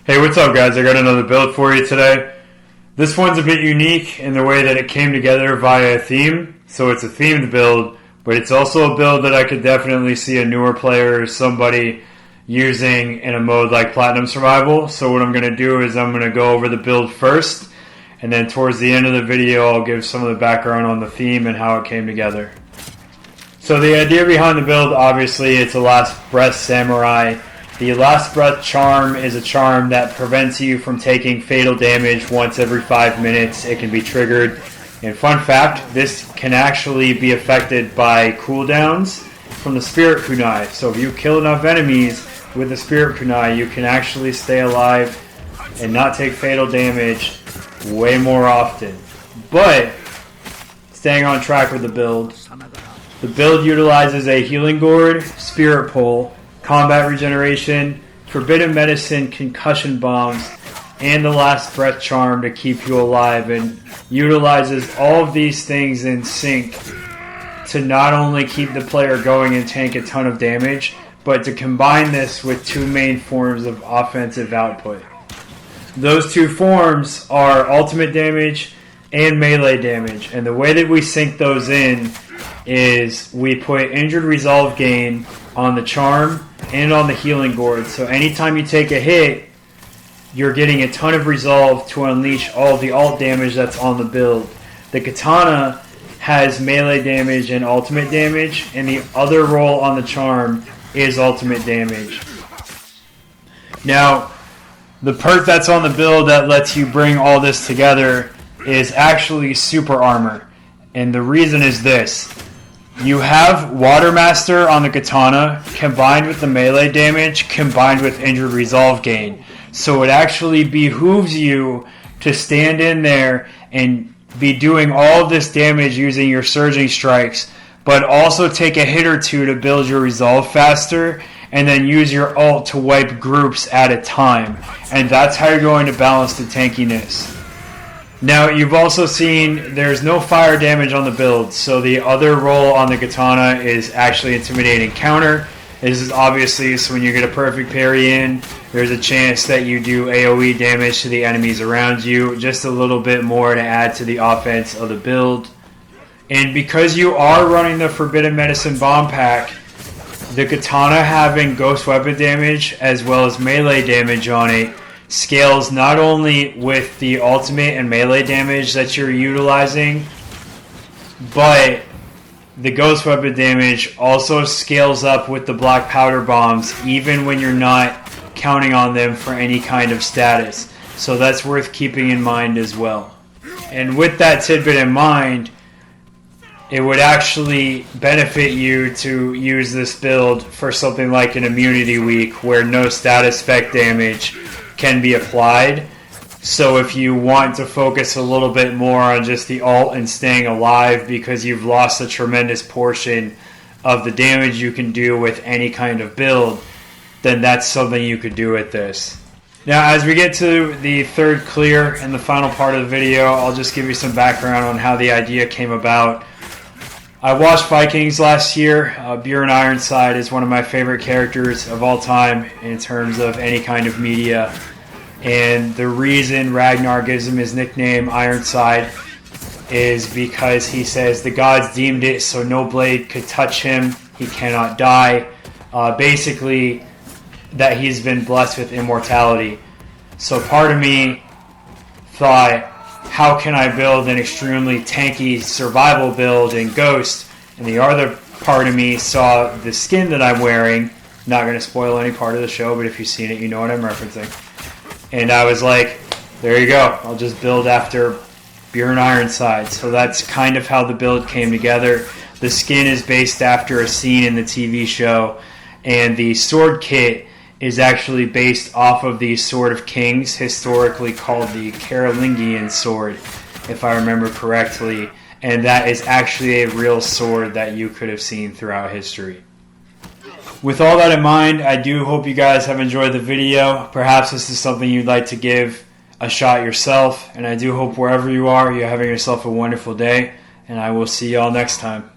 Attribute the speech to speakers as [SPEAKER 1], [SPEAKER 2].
[SPEAKER 1] Hey, what's up guys? I got another build for you today. This one's a bit unique in the way that it came together via a theme. So it's a themed build, but it's also a build that I could definitely see a newer player or somebody using in a mode like Platinum Survival. So what I'm going to do is I'm going to go over the build first, and then towards the end of the video I'll give some of the background on the theme and how it came together. So the idea behind the build, obviously, it's a Last Breath Samurai. The Last Breath charm is a charm that prevents you from taking fatal damage once every 5 minutes. It can be triggered. And fun fact, this can actually be affected by cooldowns from the Spirit Kunai. So if you kill enough enemies with the Spirit Kunai, you can actually stay alive and not take fatal damage way more often. But, staying on track with the build utilizes a Healing Gourd, Spirit Pole, Combat Regeneration, Forbidden Medicine, Concussion Bombs, and the Last Breath Charm to keep you alive, and utilizes all of these things in sync to not only keep the player going and tank a ton of damage, but to combine this with two main forms of offensive output. Those two forms are ultimate damage and melee damage, and the way that we sync those in is we put Injured Resolve Gain on the charm and on the Healing Gourd. So anytime you take a hit, you're getting a ton of resolve to unleash all the ult damage that's on the build. The Katana has melee damage and ultimate damage, and the other role on the charm is ultimate damage. Now, the perk that's on the build that lets you bring all this together is actually Super Armor. And the reason is this. You have Water Master on the Katana combined with the melee damage combined with Injured Resolve Gain. So it actually behooves you to stand in there and be doing all of this damage using your Surging Strikes, but also take a hit or two to build your resolve faster, and then use your ult to wipe groups at a time. And that's how you're going to balance the tankiness. Now, you've also seen there's no fire damage on the build, so the other role on the Katana is actually Intimidating Counter. This is obviously so when you get a perfect parry in, there's a chance that you do AoE damage to the enemies around you, just a little bit more to add to the offense of the build. And because you are running the Forbidden Medicine Bomb Pack, the Katana having ghost weapon damage as well as melee damage on it scales not only with the ultimate and melee damage that you're utilizing, but the ghost weapon damage also scales up with the black powder bombs even when you're not counting on them for any kind of status. So that's worth keeping in mind as well. And with that tidbit in mind, it would actually benefit you to use this build for something like an immunity week where no status effect damage can be applied. So if you want to focus a little bit more on just the ult and staying alive because you've lost a tremendous portion of the damage you can do with any kind of build, then that's something you could do with this. Now, as we get to the third clear and the final part of the video, I'll just give you some background on how the idea came about. I watched Vikings last year. Bjorn Ironside is one of my favorite characters of all time in terms of any kind of media. And the reason Ragnar gives him his nickname Ironside is because he says the gods deemed it so no blade could touch him. He cannot die. Basically, that he's been blessed with immortality. So part of me thought, how can I build an extremely tanky survival build in Ghost? And the other part of me saw the skin that I'm wearing. Not going to spoil any part of the show, but if you've seen it, you know what I'm referencing. And I was like, there you go. I'll just build after Bjorn Ironside. So that's kind of how the build came together. The skin is based after a scene in the TV show, and the sword kit is actually based off of the Sword of Kings, historically called the Carolingian sword, if I remember correctly. And that is actually a real sword that you could have seen throughout history. With all that in mind, I do hope you guys have enjoyed the video. Perhaps this is something you'd like to give a shot yourself. And I do hope wherever you are, you're having yourself a wonderful day. And I will see you all next time.